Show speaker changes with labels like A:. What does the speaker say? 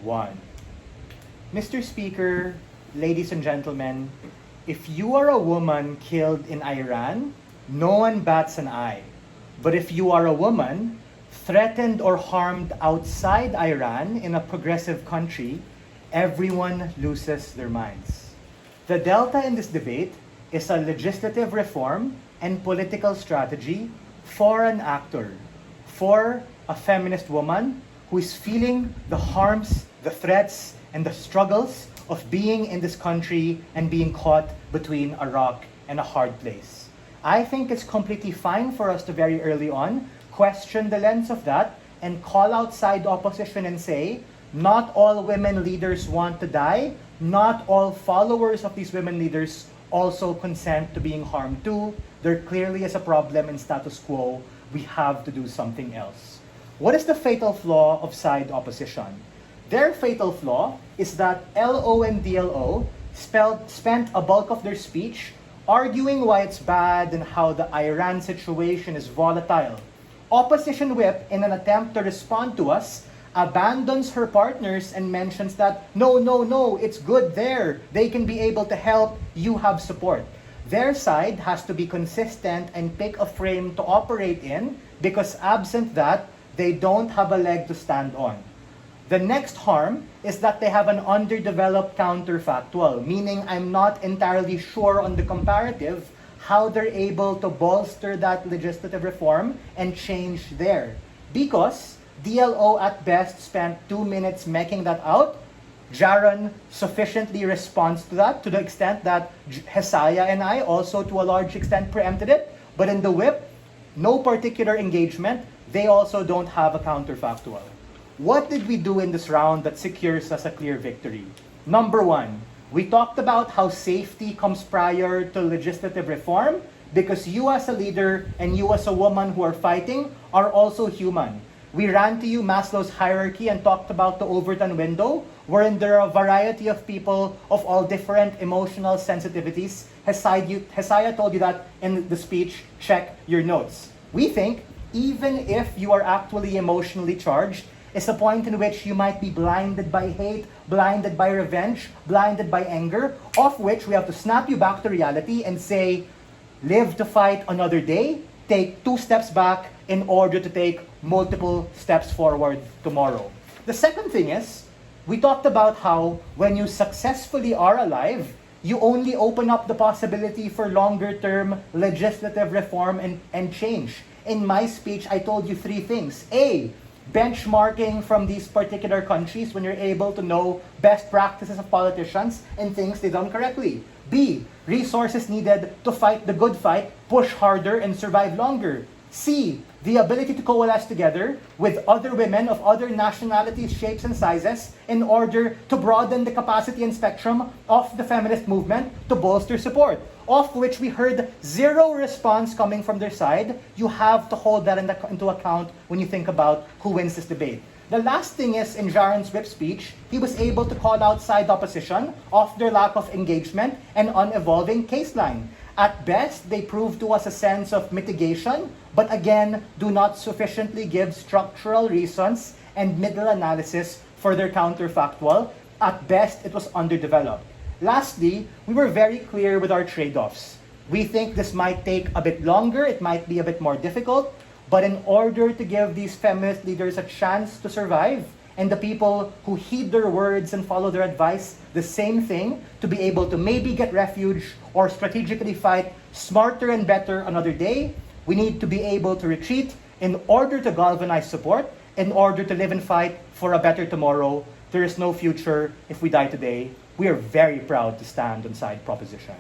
A: 1. Mr. Speaker, ladies and gentlemen, if you are a woman killed in Iran, no one bats an eye. But if you are a woman threatened or harmed outside Iran in a progressive country, everyone loses their minds. The delta in this debate is a legislative reform and political strategy for an actor, for a feminist woman who is feeling the harms, the threats, and the struggles of being in this country and being caught between a rock and a hard place. I think it's completely fine for us to very early on question the lens of that and call outside opposition and say, not all women leaders want to die, not all followers of these women leaders also consent to being harmed too. There clearly is a problem in status quo. We have to do something else. What is the fatal flaw of side opposition? Their fatal flaw is that LO and DLO spent a bulk of their speech arguing why it's bad and how the Iran situation is volatile. Opposition Whip, in an attempt to respond to us, abandons her partners and mentions that, no, it's good there. They can be able to help. You have support. Their side has to be consistent and pick a frame to operate in because absent that, they don't have a leg to stand on. The next harm is that they have an underdeveloped counterfactual, meaning I'm not entirely sure on the comparative how they're able to bolster that legislative reform and change there. Because DLO at best spent 2 minutes making that out. Jaron sufficiently responds to that to the extent that Hesaya and I also to a large extent preempted it. But in the whip, no particular engagement. They also don't have a counterfactual. What did we do in this round that secures us a clear victory? Number 1, we talked about how safety comes prior to legislative reform because you as a leader and you as a woman who are fighting are also human. We ran to you Maslow's hierarchy and talked about the Overton window, wherein there are a variety of people of all different emotional sensitivities. Hesaya told you that in the speech, check your notes. We think, even if you are actually emotionally charged, is a point in which you might be blinded by hate, blinded by revenge, blinded by anger, of which we have to snap you back to reality and say, live to fight another day, take 2 steps back in order to take multiple steps forward tomorrow. The second thing is, we talked about how when you successfully are alive, you only open up the possibility for longer term legislative reform and change. In my speech, I told you 3 things. A, benchmarking from these particular countries when you're able to know best practices of politicians and things they've done correctly. B, resources needed to fight the good fight, push harder, and survive longer. C, the ability to coalesce together with other women of other nationalities, shapes, and sizes in order to broaden the capacity and spectrum of the feminist movement to bolster support, of which we heard 0 response coming from their side. You have to hold that into account when you think about who wins this debate. The last thing is, in Jaron's whip speech, he was able to call out side opposition of their lack of engagement and unevolving case line. At best, they prove to us a sense of mitigation, but again, do not sufficiently give structural reasons and middle analysis for their counterfactual. At best, it was underdeveloped. Lastly, we were very clear with our trade-offs. We think this might take a bit longer, it might be a bit more difficult, but in order to give these feminist leaders a chance to survive, and the people who heed their words and follow their advice, the same thing, to be able to maybe get refuge or strategically fight smarter and better another day, we need to be able to retreat in order to galvanize support, in order to live and fight for a better tomorrow. There is no future if we die today. We are very proud to stand on side proposition.